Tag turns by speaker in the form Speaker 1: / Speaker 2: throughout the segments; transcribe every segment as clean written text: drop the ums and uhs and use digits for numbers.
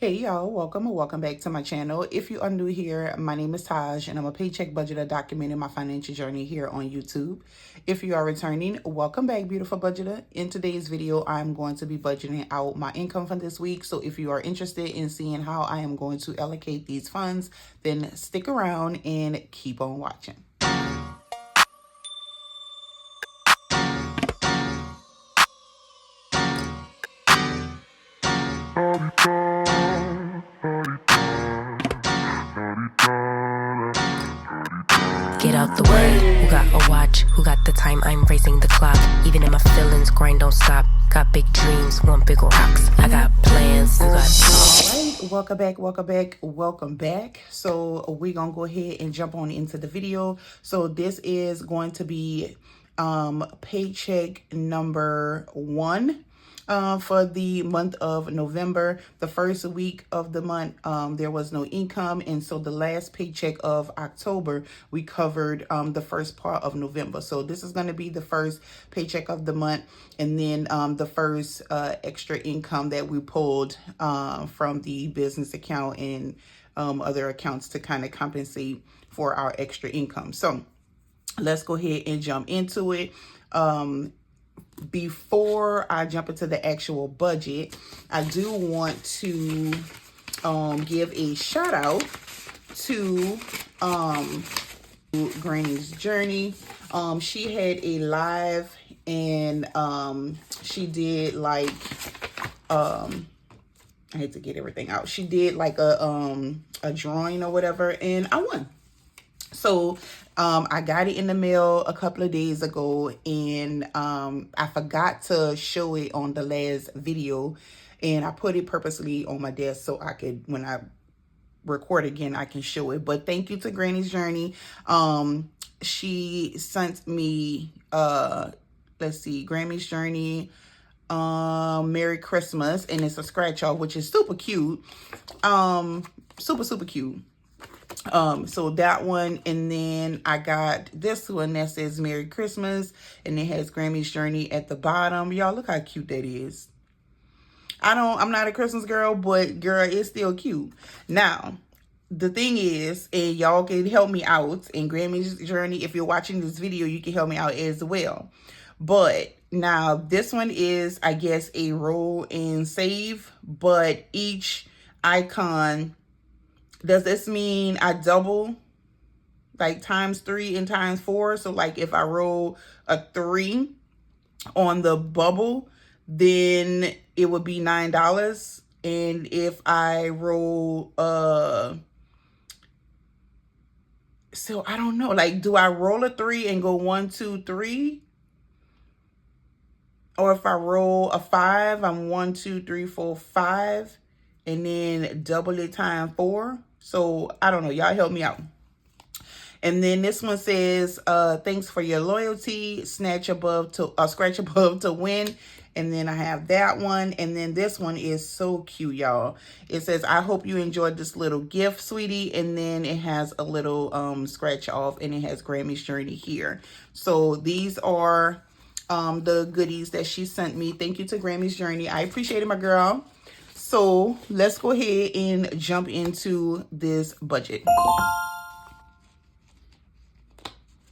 Speaker 1: Hey y'all, welcome or welcome back to my channel. If you are new here, my name is Taj and I'm a paycheck budgeter documenting my financial journey here on YouTube. If you are returning, welcome back, beautiful budgeter. In today's video, I'm going to be budgeting out my income for this week. So if you are interested in seeing how I am going to allocate these funds, then stick around and keep on watching.
Speaker 2: Get out the way, who got a watch, who got the time, I'm racing the clock. Even in my feelings, grind don't stop. Got big dreams, want big rocks. I got plans, you got
Speaker 1: Alright, welcome back. So we're gonna go ahead and jump on into the video. So this is going to be paycheck number 1 for the month of November. The first week of the month, there was no income. And so the last paycheck of October, we covered the first part of November. So this is going to be the first paycheck of the month. And then the first extra income that we pulled from the business account and other accounts to kind of compensate for our extra income. So let's go ahead and jump into it. Before I jump into the actual budget, I do want to give a shout out to Granny's Journey. She had a live and she did like I had to get everything out. She did like a drawing or whatever, and I won. So I got it in the mail a couple of days ago, and I forgot to show it on the last video, and I put it purposely on my desk so I could, when I record again, I can show it. But thank you to Granny's Journey. She sent me, let's see, Granny's Journey, Merry Christmas, and it's a scratch off, which is super cute. Super cute. So that one, and then I got this one that says Merry Christmas, and it has Grammy's Journey at the bottom. Y'all, look how cute that is. I'm not a Christmas girl, but girl, it's still cute. Now, the thing is, and y'all can help me out in Grammy's Journey. If you're watching this video, you can help me out as well. But now this one is, I guess, a roll and save, but each icon, does this mean I double, like ×3 and ×4? So like if I roll a 3 on the bubble, then it would be $9. And if I roll, so I don't know, like, do I roll a 3 and go 1, 2, 3? Or if I roll a 5, I'm 1, 2, 3, 4, 5, and then double it ×4. So I don't know, y'all help me out. And then this one says, thanks for your loyalty, scratch above to win. And then I have that one. And then this one is so cute, y'all. It says, I hope you enjoyed this little gift, sweetie. And then it has a little scratch off, and it has Grammy's Journey here. So these are the goodies that she sent me. Thank you to Grammy's Journey. I appreciate it, my girl. So let's go ahead and jump into this budget.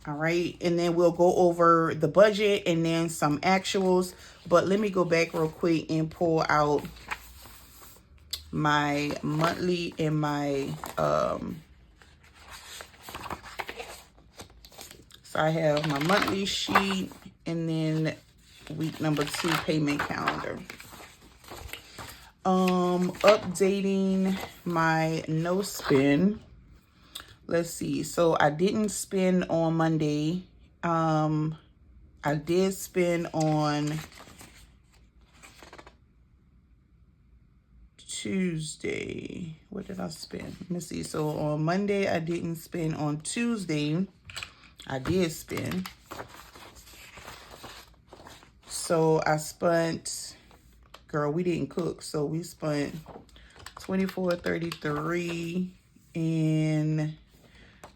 Speaker 1: All right, and then we'll go over the budget and then some actuals. But let me go back real quick and pull out my monthly and my so I have my monthly sheet and then week number 2 payment calendar. Updating my no spend. Let's see. So I didn't spend on Monday. I did spend on Tuesday. What did I spend? Let me see. So on Monday, I didn't spend. On Tuesday, I did spend. So I spent, girl, we didn't cook. So we spent $24.33 and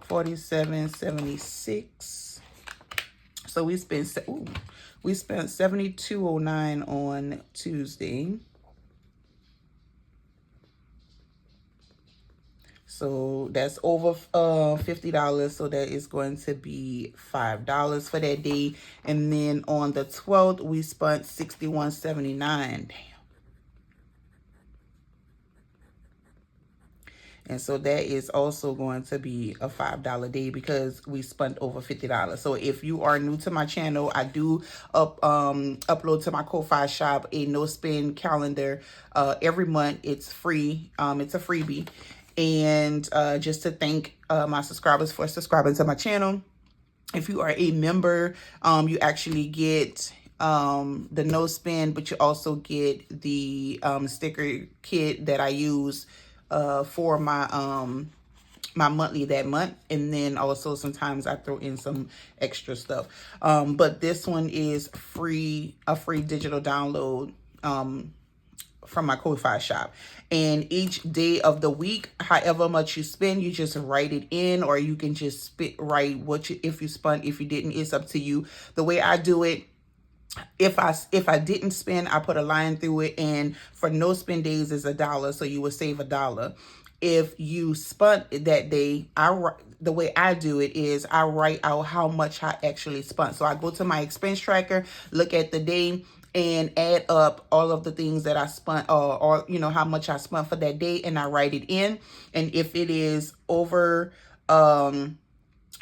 Speaker 1: $47.76. So we spent $72.09 on Tuesday. So that's over $50. So that is going to be $5 for that day. And then on the 12th, we spent $61.79. Damn. And so that is also going to be a $5 day because we spent over $50. So if you are new to my channel, I do upload to my Ko-Fi shop a no spend calendar every month. It's free. It's a freebie. And just to thank my subscribers for subscribing to my channel. If you are a member, you actually get the no spend, but you also get the sticker kit that I use for my my monthly that month. And then also sometimes I throw in some extra stuff. But this one is free, a free digital download from my Ko-Fi shop. And each day of the week, however much you spend, you just write it in, or you can just write what you, if you spent, if you didn't, it's up to you. The way I do it, if I didn't spend, I put a line through it, and for no spend days is $1, so you would save $1. If you spent that day, the way I do it is I write out how much I actually spent. So I go to my expense tracker, look at the day, and add up all of the things that I spent, or you know, how much I spent for that day, and I write it in. And if it is over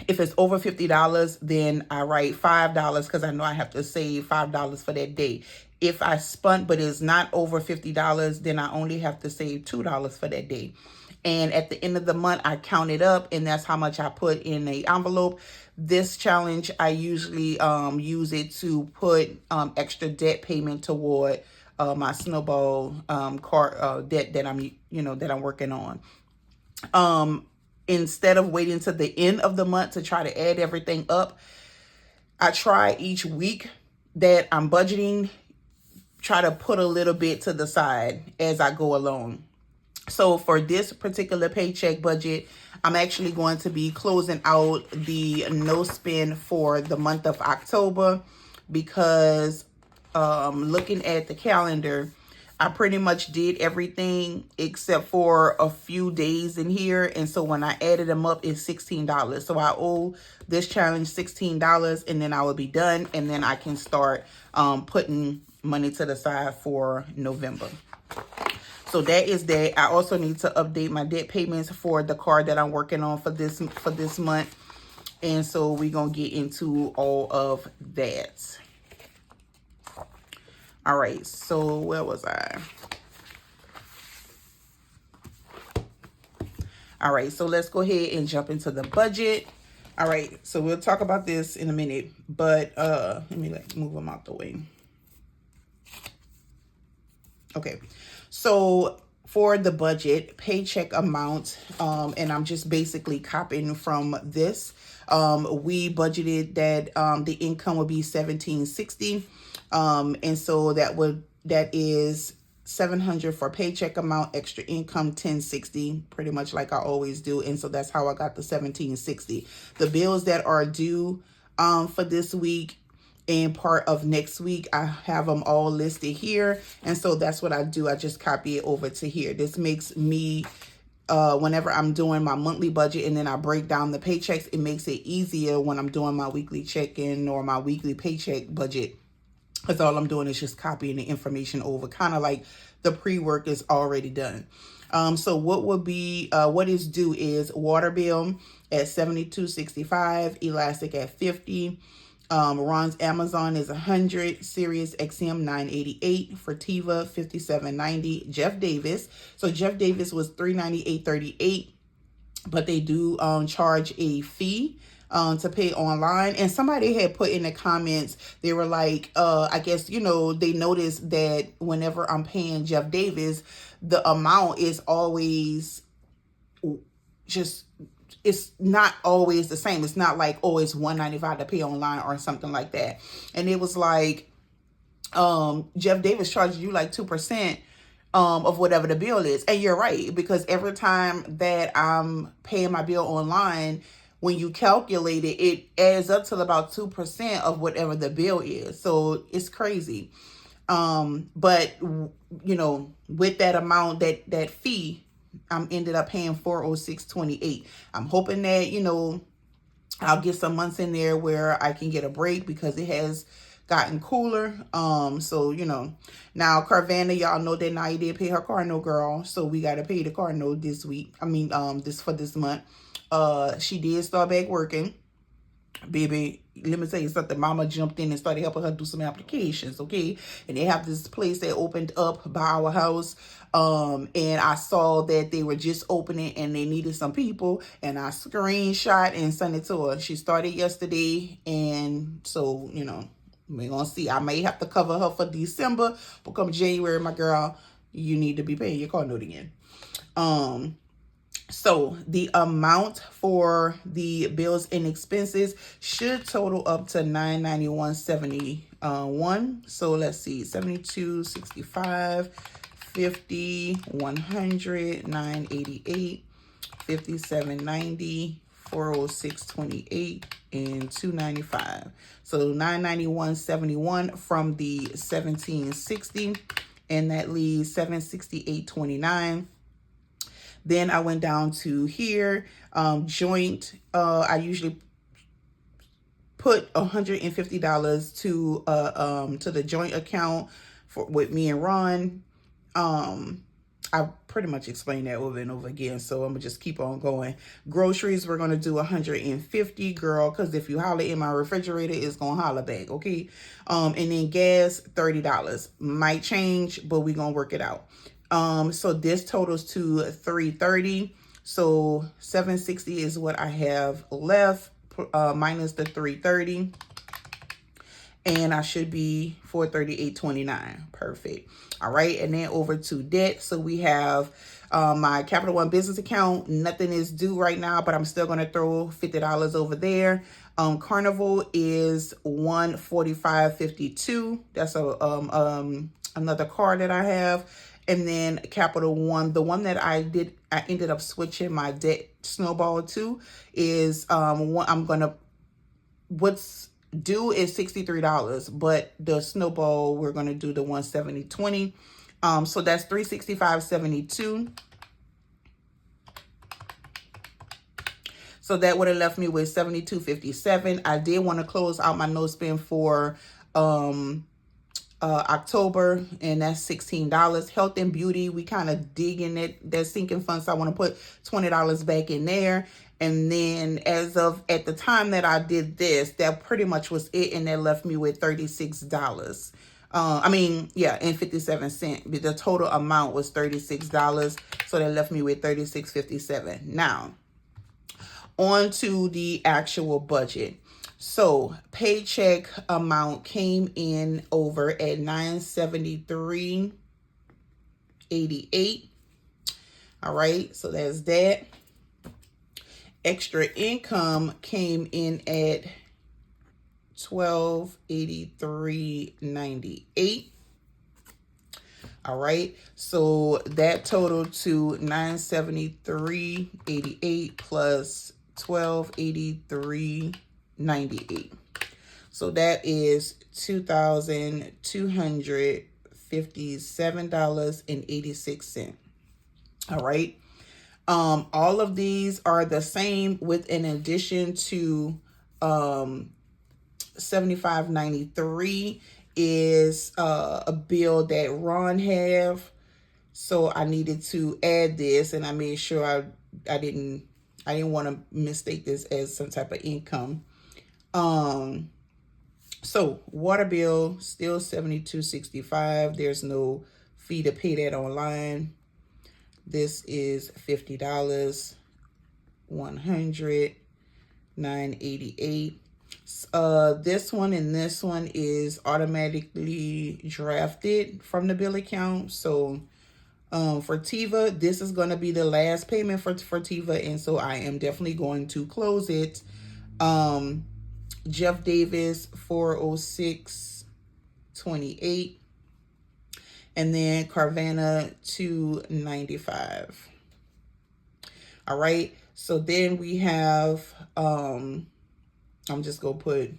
Speaker 1: if it's over $50, then I write $5 because I know I have to save $5 for that day. If I spent but it's not over $50, then I only have to save $2 for that day. And at the end of the month, I count it up, and that's how much I put in a envelope. This challenge, I usually use it to put extra debt payment toward my snowball car debt that I'm working on. Instead of waiting to the end of the month to try to add everything up, I try each week that I'm budgeting, try to put a little bit to the side as I go along. So for this particular paycheck budget, I'm actually going to be closing out the no spend for the month of October because looking at the calendar, I pretty much did everything except for a few days in here. And so when I added them up, it's $16. So I owe this challenge $16, and then I will be done. And then I can start putting money to the side for November. So that is that. I also need to update my debt payments for the card that I'm working on for this month. And so we're going to get into all of that. All right, so where was I? All right, so let's go ahead and jump into the budget. All right, so we'll talk about this in a minute, but let me move them out the way. Okay, so for the budget, paycheck amount, and I'm just basically copying from this. We budgeted that the income would be $1,760. And so that is $700 for paycheck amount, extra income $1,060, pretty much like I always do. And so that's how I got the $1,760. The bills that are due for this week and part of next week, I have them all listed here. And so that's what I do. I just copy it over to here. This makes me whenever I'm doing my monthly budget and then I break down the paychecks, it makes it easier when I'm doing my weekly check-in or my weekly paycheck budget. Because all I'm doing is just copying the information over, kind of like the pre-work is already done. So what is due is water bill at $72.65, elastic at $50. Ron's Amazon is $100, Sirius XM $988, Fertiva $57.90, Jeff Davis. So Jeff Davis was $398.38, but they do charge a fee to pay online. And somebody had put in the comments, they were like, I guess, they noticed that whenever I'm paying Jeff Davis, the amount is always just, it's not always the same. It's not like, oh, it's $195 to pay online or something like that. And it was like, Jeff Davis charges you like 2% of whatever the bill is. And you're right, because every time that I'm paying my bill online, when you calculate it, it adds up to about 2% of whatever the bill is. So it's crazy. But with that amount, that fee, I'm ended up paying $406.28. I'm hoping that, you know, I'll get some months in there where I can get a break because it has gotten cooler. So, you know, now Carvana, y'all know that Naya did pay her car note, girl. So we got to pay the car note this week. I mean, this month. She did start back working. Baby, let me tell you something. Mama jumped in and started helping her do some applications, okay? And they have this place that opened up by our house. And I saw that they were just opening and they needed some people. And I screenshot and sent it to her. She started yesterday. And so, you know, we're going to see. I may have to cover her for December. But come January, my girl, you need to be paying your car note again. So the amount for the bills and expenses should total up to $991.71. So let's see, 72, 65, 50, 100, 988, 57.90, 406.28, and 295. So 991.71 from the 1760, and that leaves 768.29. Then I went down to here, joint. I usually put $150 to the joint account with me and Ron. I pretty much explained that over and over again, so I'm gonna just keep on going. Groceries, we're gonna do $150, girl, because if you holler in my refrigerator, it's gonna holler back, okay? And then gas, $30. Might change, but we're gonna work it out. So this totals to $330. So $760 is what I have left, minus the $330. And I should be $438.29. Perfect. All right. And then over to debt. So we have my Capital One business account. Nothing is due right now, but I'm still going to throw $50 over there. Carnival is $145.52. That's another card that I have. And then Capital One, the one that I ended up switching my debt snowball to is what's due is $63, but the snowball, we're going to do the 170.20. So that's $365.72. So that would have left me with $72.57. I did want to close out my no spend for October, and that's $16. Health and beauty, we kind of dig in that sinking fund, so I want to put $20 back in there. And then as of at the time that I did this, that pretty much was it, and that left me with $36. And 57 cents. The total amount was $36, so that left me with $36.57. Now, on to the actual budget. So paycheck amount came in over at $973.88. All right, so that's that. Extra income came in at $1283.98. All right, so that totaled to $973.88 plus $1283.98. So that is $2,257.86. All right. All of these are the same, with an addition to $75.93 is a bill that Ron have. So I needed to add this, and I made sure I didn't want to mistake this as some type of income. So water bill still $72.65. There's no fee to pay that online. This is $50. 100, 988. This one and this one is automatically drafted from the bill account. So for Tiva, this is going to be the last payment for Tiva, and so I am definitely going to close it. Jeff Davis, $406.28, and then Carvana, $295. All right, so then we have I'm just gonna put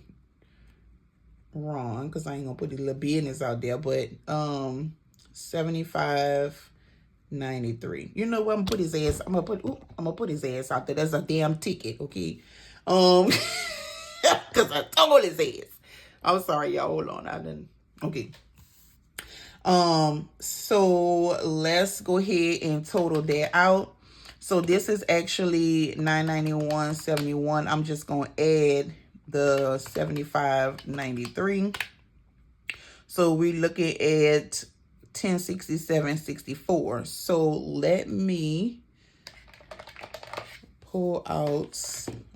Speaker 1: Ron, because I ain't gonna put the little business out there, but $75.93. 93. You know what? I'm gonna put his ass. I'm gonna put his ass out there. That's a damn ticket, okay? Cause I told his ass. I'm sorry, y'all. Hold on. I didn't. Okay. So let's go ahead and total that out. So this is actually $991.71. I'm just gonna add the $75.93. So we're looking at $1067.64. So let me pull out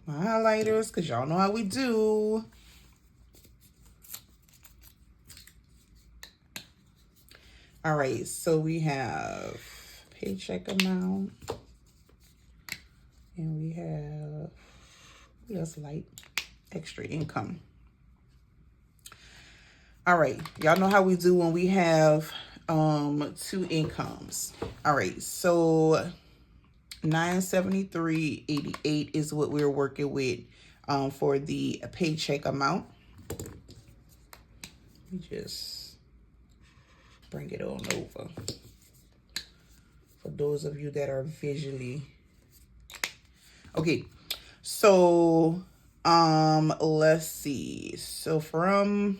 Speaker 1: my highlighters because y'all know how we do. All right, so we have paycheck amount, and we have, that's light, extra income. All right, y'all know how we do when we have two incomes. All right, so $973.88 is what we're working with for the paycheck amount. Let me just bring it on over for those of you that are visually. Okay, so let's see. So from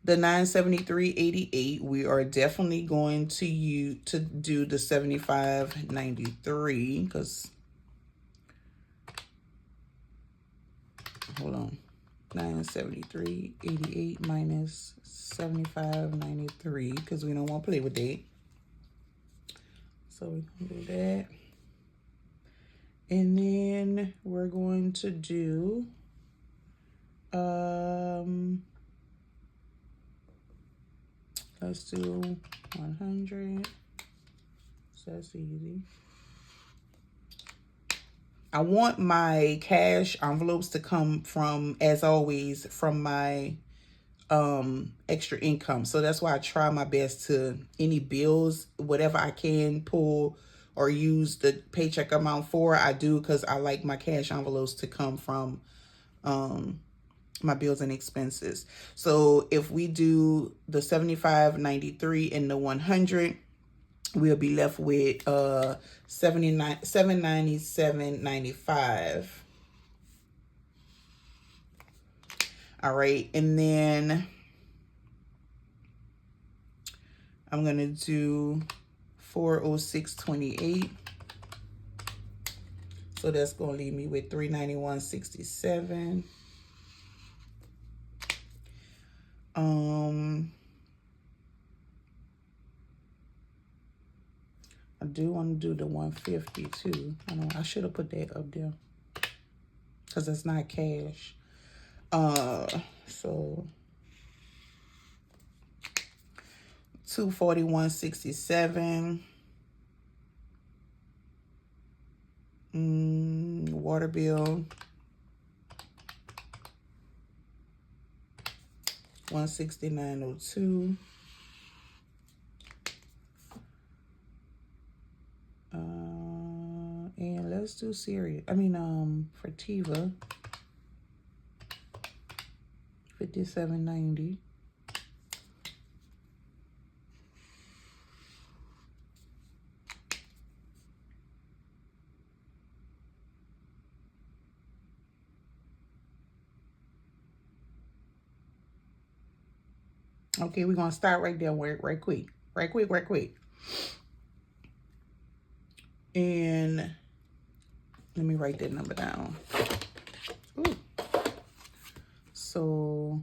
Speaker 1: the $973.88, we are definitely going to do the $75.93 because, hold on, $973.88 minus $75.93 because we don't want to play with that. So we can do that. And then we're going to do let's do 100. So that's easy. I want my cash envelopes to come from, as always, from my extra income. So that's why I try my best to, any bills, whatever I can pull or use the paycheck amount for, I do, because I like my cash envelopes to come from my bills and expenses. So if we do the $75.93 and the 100, we'll be left with $797.95. All right, and then I'm gonna do $406.28. So that's gonna leave me with $391.67. I do want to do the 150 too. I should have put that up there because it's not cash. So $241.67. Water bill $169.02. And let's do cereal. Fertiva, $57.90. Okay, we're gonna start right there, right quick. And let me write that number down. Ooh. So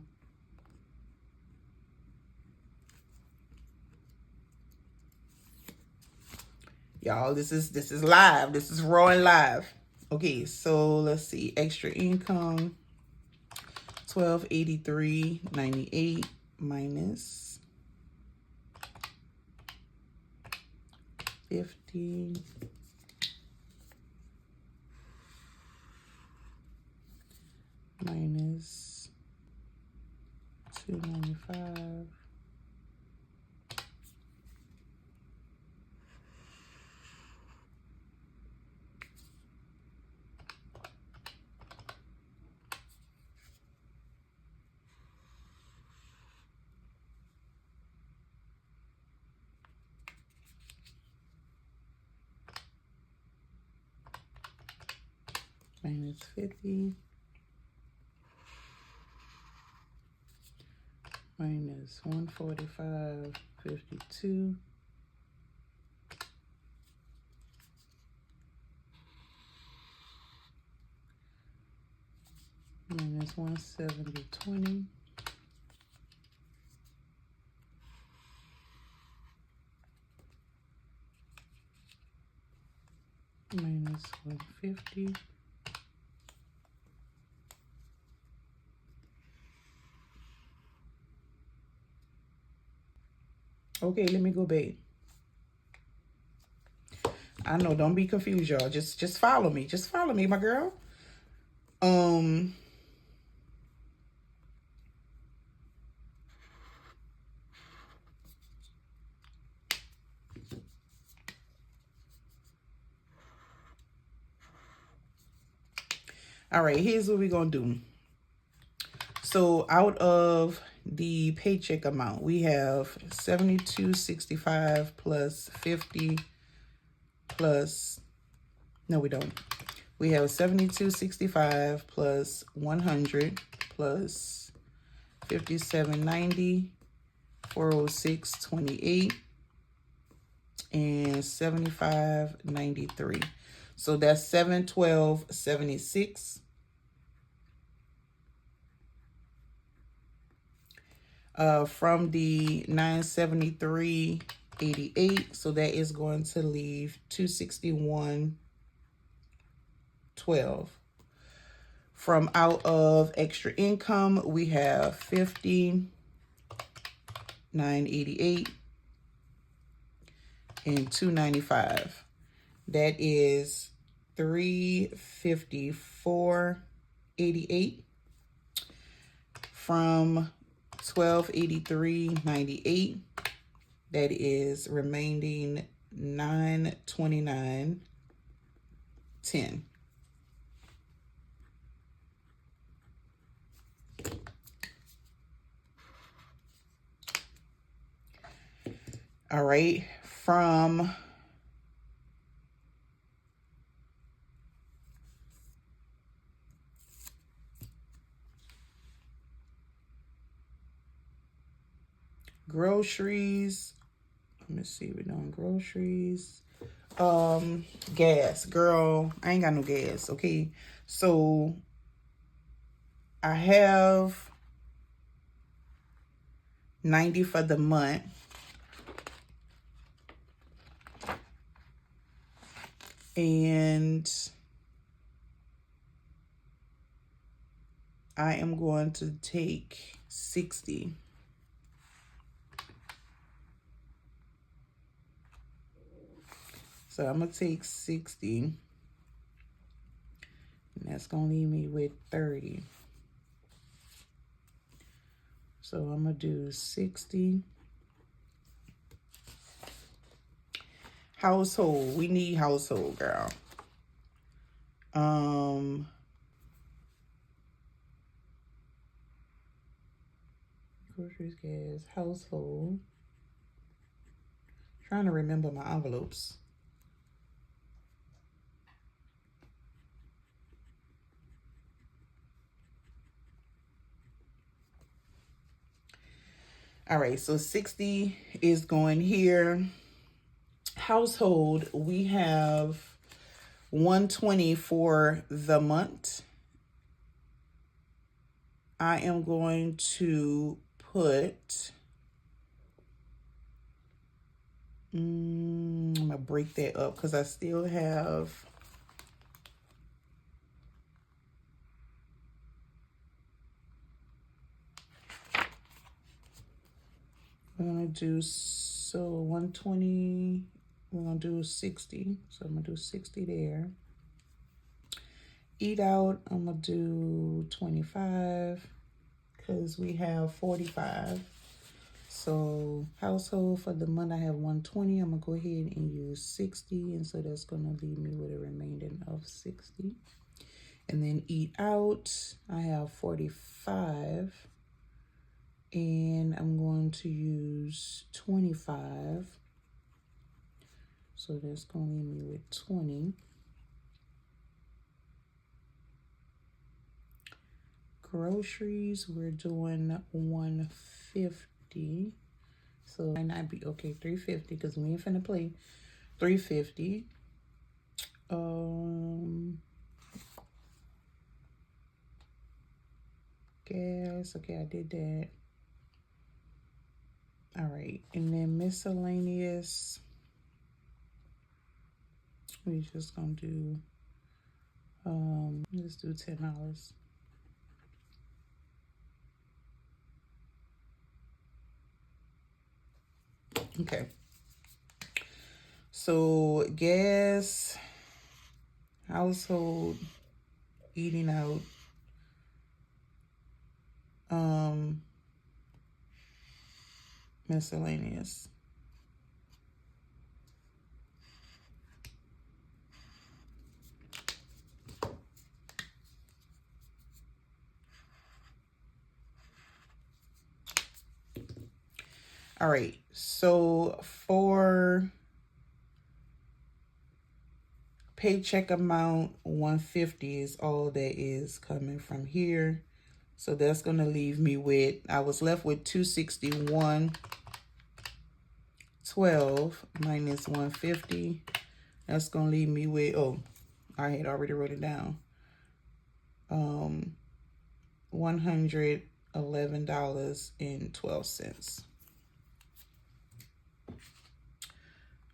Speaker 1: y'all, this is live. This is raw and live. Okay, so let's see. Extra income, $1,283.98 minus 50 minus 295. minus 50 minus 145.52 minus 170.20 minus 150 Okay, let me go back. I know, don't be confused, y'all. Just follow me. Just follow me, my girl. All right, here's what we're gonna do. So out of the paycheck amount, we have $72.65 plus 50 plus, no, we don't. We have $72.65 plus 100 plus 57.90, 406.28, and 75.93. So that's $712.76. From the 973.88, so that is going to leave 261.12. From out of extra income, we have 50.988 and 295. That is 354.88. From 1283.98, that is remaining 929.10. All right, from groceries, let me see, we're doing groceries. Gas, girl, I ain't got no gas, okay? So I have 90 for the month. And I am going to take 60. So I'm going to take 60. And that's going to leave me with 30. So I'm going to do 60. Household. We need household, girl. Groceries, gas, household. Trying to remember my envelopes. All right, so 60 is going here. Household, we have 120 for the month. I am going to put, I'm gonna break that up because I still have, I'm gonna do, so 120, we're gonna do 60. So I'm gonna do 60 there. Eat out, I'm gonna do 25 because we have 45. So household for the month, I have 120. I'm gonna go ahead and use 60, and so that's gonna leave me with a remaining of 60. And then eat out, I have 45, and I'm going to use 25. So that's gonna leave me with 20. groceries, we're doing $150. So it might not be okay, $350 because we ain't finna play. $350. Gas, okay, I did that. All right, and then miscellaneous, we just gonna do let's do $10. Okay, so gas, household, eating out, miscellaneous. All right, so for paycheck amount, 150 is all that is coming from here. So that's gonna leave me with, I was left with 261.12 minus 150. That's gonna leave me with, oh, I had already wrote it down. $111.12.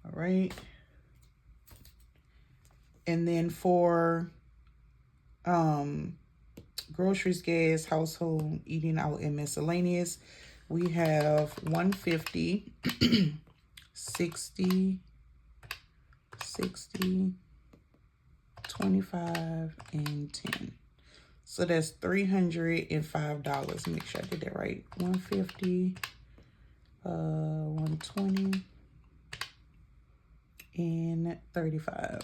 Speaker 1: All right. And then for groceries, gas, household, eating out, and miscellaneous, we have 150, 60, 25, and 10. So that's $305. Make sure I did that right. 150, 120, and 35.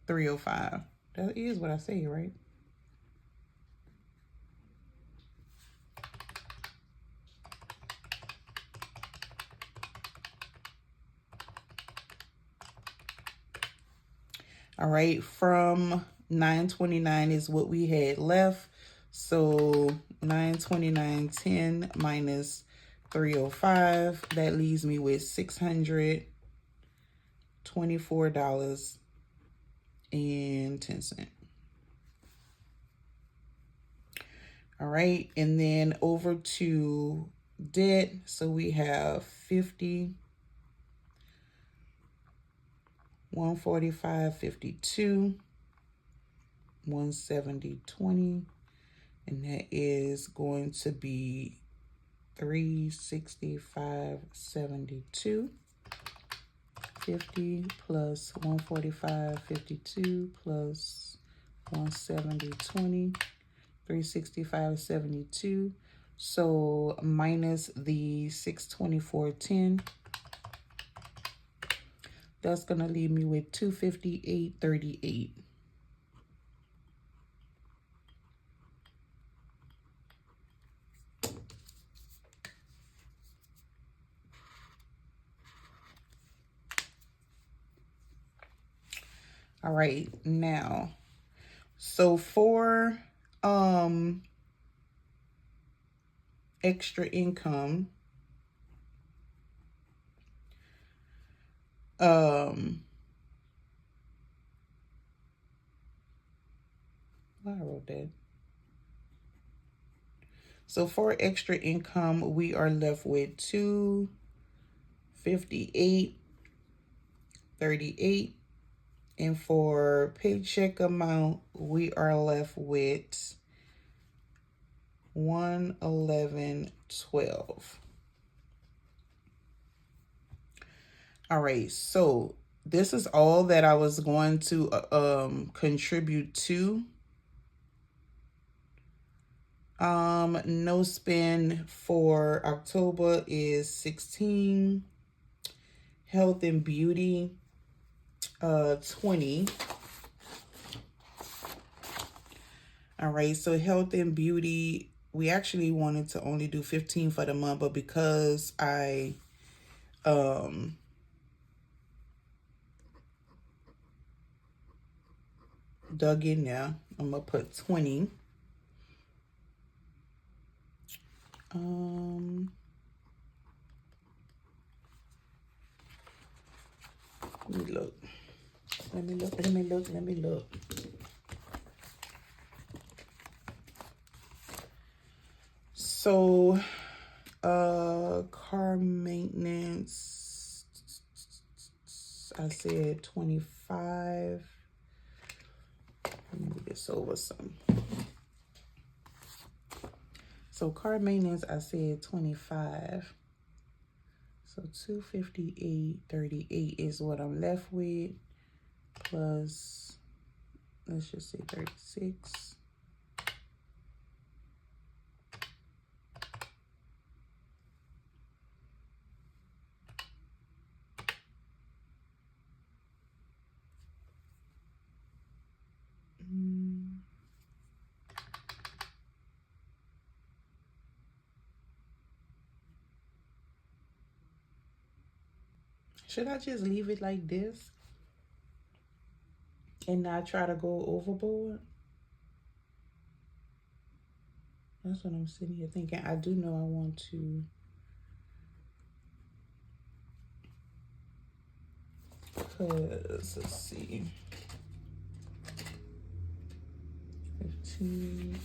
Speaker 1: 305. That is what I say, right? All right, from 929 is what we had left. So 929.10 minus 305, that leaves me with $624.10. All right, and then over to debt. So we have 50, 145.52, 170.20, and that is going to be 365.72. 50 plus 145.52 plus 170.20, 365.72. So minus the 624.10. That's gonna leave me with 258.38. All right, now, so for extra income, I wrote that. So for extra income, we are left with 258.38. And for paycheck amount, we are left with 111.12. All right, so this is all that I was going to contribute to. No spend for October is 16. Health and beauty, 20. All right, so health and beauty, we actually wanted to only do 15 for the month, but because I dug in there, I'm gonna put 20. Let me look. Let me look. Let me look. Let me look. So, car maintenance, I said 25. Let me move this over some. So car maintenance, I said 25. So 258.38 is what I'm left with, plus, let's just say 36. Should I just leave it like this and not try to go overboard? That's what I'm sitting here thinking. I do know I want to. Because, let's see. 15.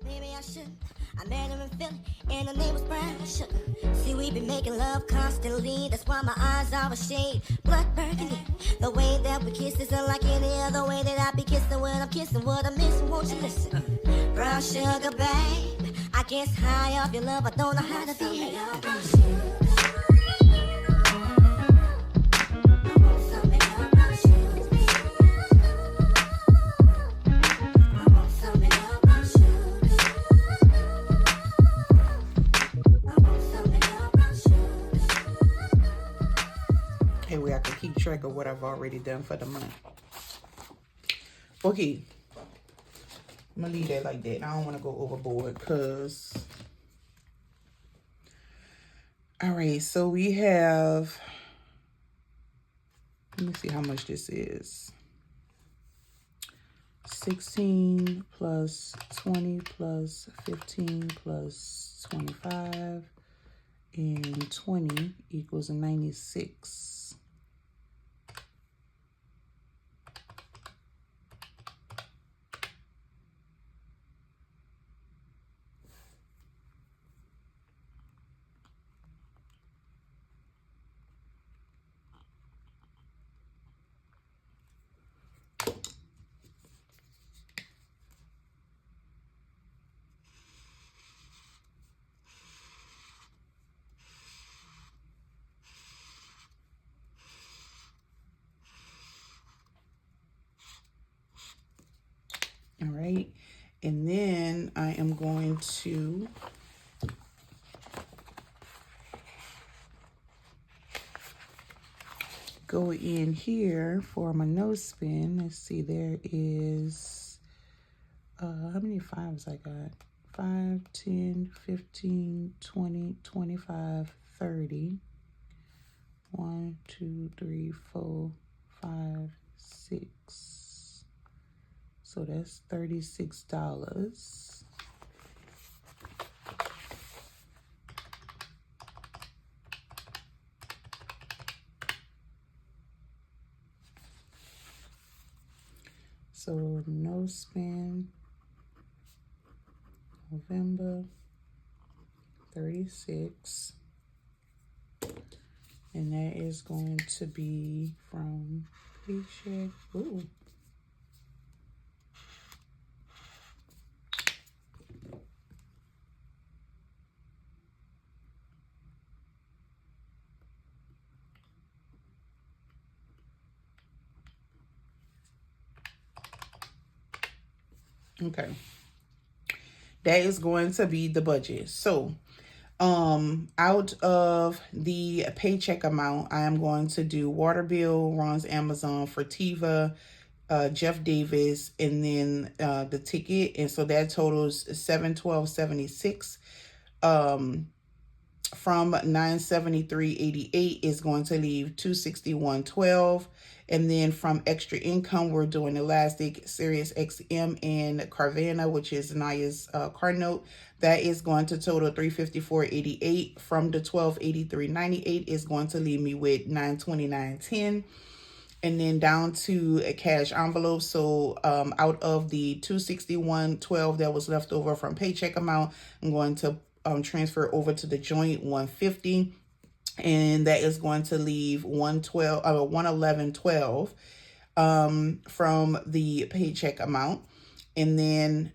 Speaker 2: Maybe I shouldn't. I met her in Philly, and her name was Brown Sugar. See, we been making love constantly. That's why my eyes are a shade blood burgundy. The way that we kiss isn't like any other way that I be kissing when I'm kissing. What I'm missing, won't you listen? Brown sugar, babe. I guess high off your love, I don't know how to behave. Brown sugar.
Speaker 1: Where I can keep track of what I've already done for the month. Okay, I'm gonna leave that like that. I don't want to go overboard because, all right, so we have, let me see how much this is. 16 plus 20 plus 15 plus 25 and 20 equals 96. All right, and then I am going to go in here for my nose spin. Let's see, there is, how many fives I got? 5, 10, 15, 20, 25, 30. 1, 2, 3, 4, 5, 6. So that's $36. So no spin, November, 36. And that is going to be from Paycheck. Ooh. Okay. That is going to be the budget. So, out of the paycheck amount, I am going to do water bill, Ron's Amazon, Fertiva, Jeff Davis, and then the ticket. And so that totals $712.76. From $973.88 is going to leave $261.12. And then from extra income, we're doing Elastic, Sirius XM, and Carvana, which is Naya's card note. That is going to total $354.88. From the $1283.98 is going to leave me with $929.10. And then down to a cash envelope. So out of the $261.12 that was left over from paycheck amount, I'm going to transfer over to the joint $150, and that is going to leave $111.12 from the paycheck amount. And then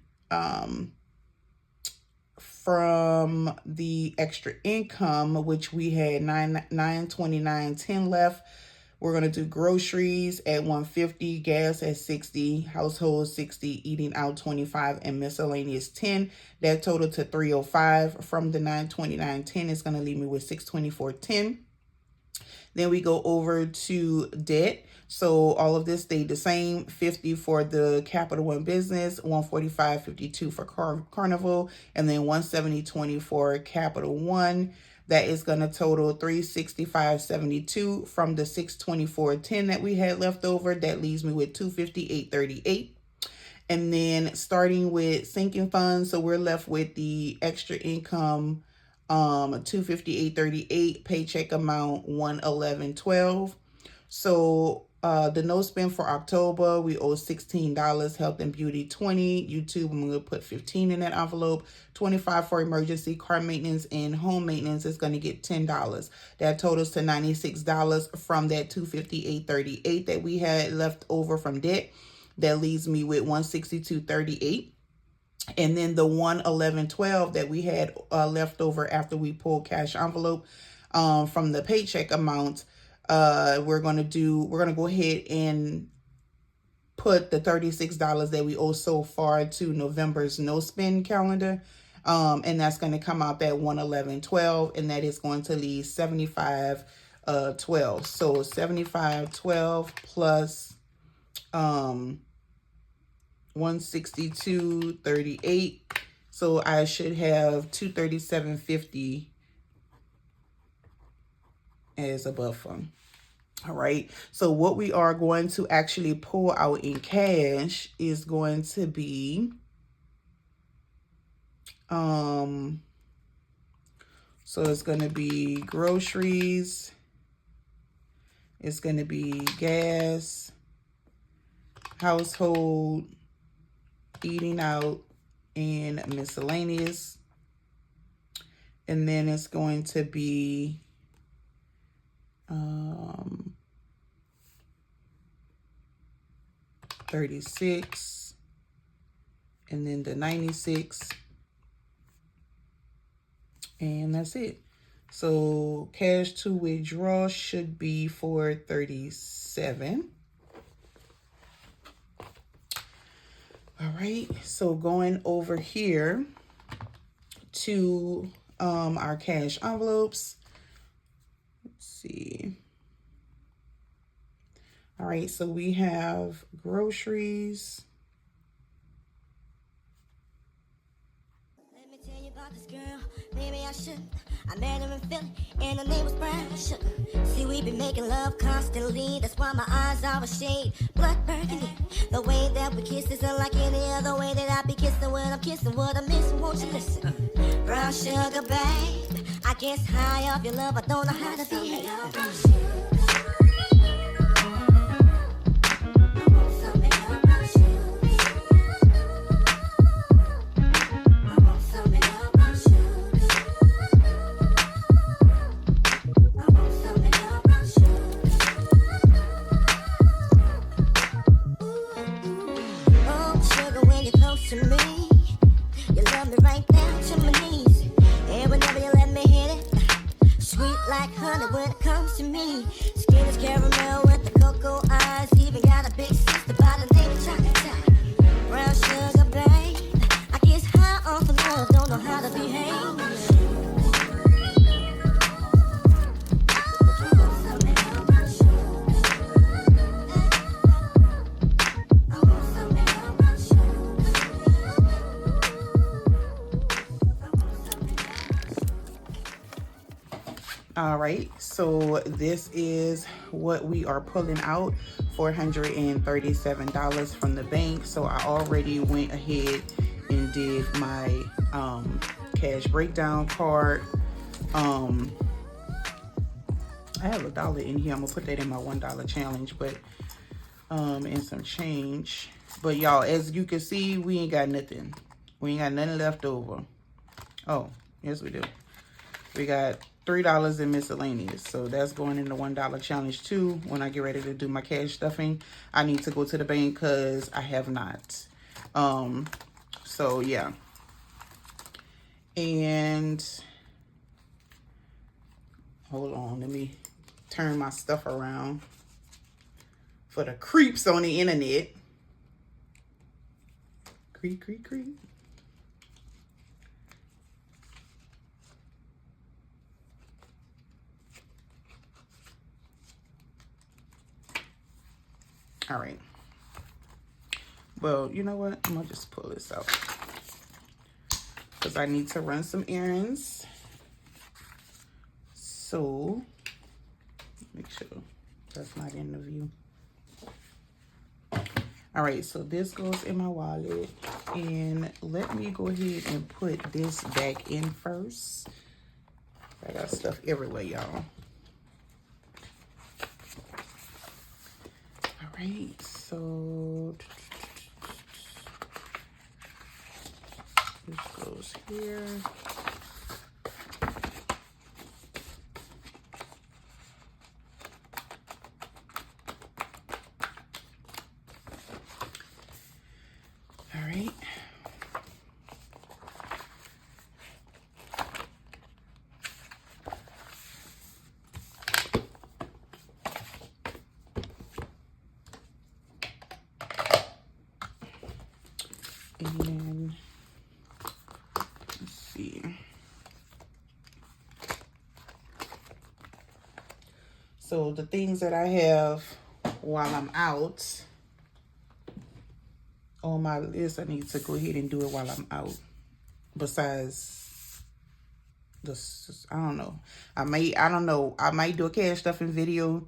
Speaker 1: from the extra income, which we had $929.10 left, we're going to do groceries at $150, gas at $60, household $60, eating out $25, and miscellaneous $10. That total to $305. From the $929.10 is going to leave me with $624.10. Then we go over to debt. So all of this stayed the same. $50 for the Capital One business, $145.52 for Carnival, and then $170.20 for Capital One. That is going to total $365.72 from the $624.10 that we had left over. That leaves me with $258.38. And then starting with sinking funds, so we're left with the extra income, $258.38, paycheck amount $111.12. So the no spend for October, we owe $16. Health and beauty $20. YouTube, I'm going to put $15 in that envelope. $25 for emergency. Car maintenance and home maintenance is going to get $10. That totals to $96 from that $258.38 that we had left over from debt. That leaves me with $162.38. And then the $111.12 that we had left over after we pulled cash envelope from the paycheck amount, we're going to go ahead and put the $36 that we owe so far to November's no spend calendar. And that's going to come out that $111.12, and that is going to leave $75.12. So $75.12 plus $162.38. So I should have $237.50 as a buffer. All right. So what we are going to actually pull out in cash is going to be so it's going to be groceries, it's going to be gas, household, eating out, and miscellaneous. And then it's going to be 36, and then the 96, and that's it. So cash to withdraw should be for 37. All right, so going over here to our cash envelopes. Let's see. All right, so we have groceries.
Speaker 2: Let me tell you about this girl. Maybe I shouldn't. I met her in Philly, and her name was Brown Sugar. See, we been making love constantly. That's why my eyes are a shade blood burgundy. The way that we kiss is unlike any other way that I be kissing when I'm kissing what I'm missing. Won't you listen? Brown sugar, babe. I guess high off your love, I don't know how to behave. To me, you love me right down to my knees, and whenever you let me hit it, sweet like honey when it comes to me. Skin is caramel with the cocoa eyes, even got a big sister by the name of Chocolate. Brown sugar, babe.
Speaker 1: All right, so this is what we are pulling out, $437 from the bank. So I already went ahead and did my cash breakdown card. I have $1 in here. I'm gonna put that in my $1 challenge, but and some change. But y'all, as you can see, we ain't got nothing. We ain't got nothing left over. Oh, yes we do. We got $3 in miscellaneous. So that's going in the $1 challenge too. When I get ready to do my cash stuffing, I need to go to the bank because I have not. So yeah. And hold on, let me turn my stuff around for the creeps on the internet. Creep, creep, creep. All right. Well, you know what? I'm gonna just pull this out because I need to run some errands. So make sure that's not in the view. All right, so this goes in my wallet, and let me go ahead and put this back in first. I got stuff everywhere, y'all. All right, so this goes here. All right. And let's see. So the things that I have while I'm out on my list, I need to go ahead and do it while I'm out. Besides this, I don't know. I might do a cash stuffing video.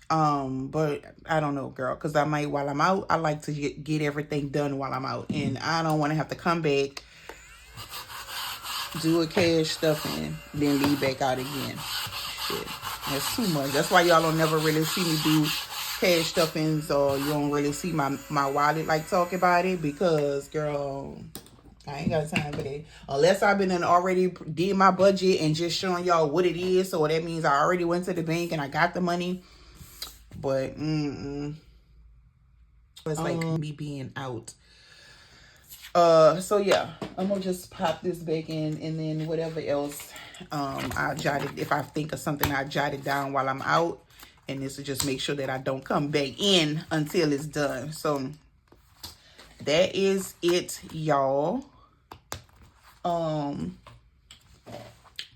Speaker 1: But I don't know, girl, because while I'm out, I like to get everything done while I'm out, and I don't want to have to come back, do a cash stuffing, then leave back out again. Shit, that's too much. That's why y'all don't never really see me do cash stuffings, or you don't really see my wallet like talk about it, because girl, I ain't got time for that. Unless I've been and already did my budget and just showing y'all what it is, so that means I already went to the bank and I got the money. But it's like me being out. So yeah, I'm gonna just pop this back in, and then whatever else I jotted, if I think of something, I jot it down while I'm out, and this will just make sure that I don't come back in until it's done. So that is it, y'all,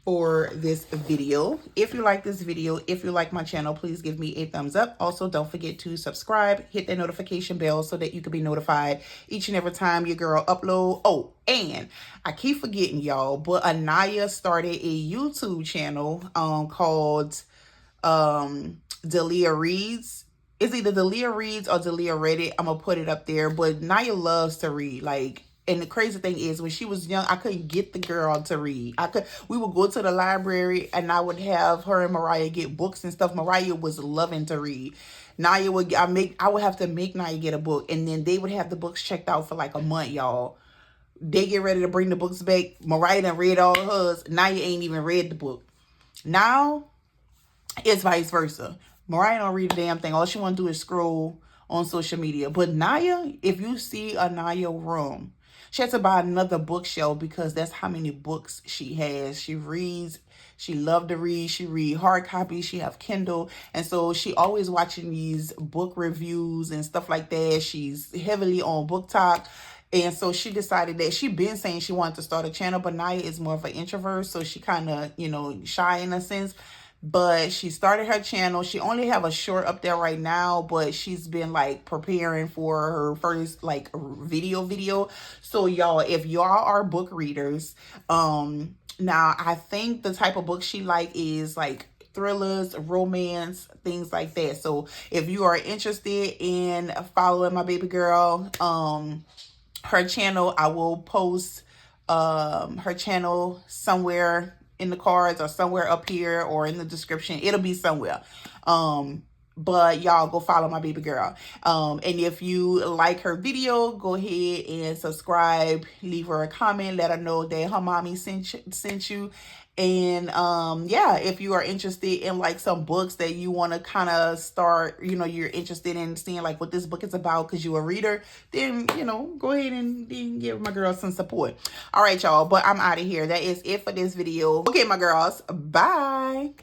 Speaker 1: for this video. If you like this video, if you like my channel, please give me a thumbs up. Also, don't forget to subscribe, hit that notification bell so that you can be notified each and every time your girl upload. Oh, and I keep forgetting, y'all, but Anaya started a YouTube channel called Delia Reads. It's either Delia Reads or Delia Reddit. I'm gonna put it up there. But Naya loves to read, like. And the crazy thing is, when she was young, I couldn't get the girl to read. We would go to the library, and I would have her and Mariah get books and stuff. Mariah was loving to read. Naya would, I would have to make Naya get a book, and then they would have the books checked out for like a month, y'all. They get ready to bring the books back. Mariah done read all hers. Naya ain't even read the book. Now, it's vice versa. Mariah don't read a damn thing. All she want to do is scroll on social media. But Naya, if you see a Naya room, she had to buy another bookshelf because that's how many books she has. She reads. She loved to read. She read hard copies. She have Kindle. And so she always watching these book reviews and stuff like that. She's heavily on BookTok. And so she decided that she been saying she wanted to start a channel, but Naya is more of an introvert. So she kind of, shy in a sense. But she started her channel. She only have a short up there right now, but she's been like preparing for her first like video. So y'all, if y'all are book readers, Now, I think the type of book she like is like thrillers, romance, things like that. So if you are interested in following my baby girl, her channel, I will post her channel somewhere in the cards or somewhere up here or in the description. It'll be somewhere. But y'all go follow my baby girl. And if you like her video, go ahead and subscribe, leave her a comment, let her know that her mommy sent you. And yeah, if you are interested in like some books that you want to kind of start, you know, you're interested in seeing like what this book is about because you're a reader, then, you know, go ahead and give my girl some support. All right, y'all, but I'm out of here. That is it for this video. Okay, my girls, bye.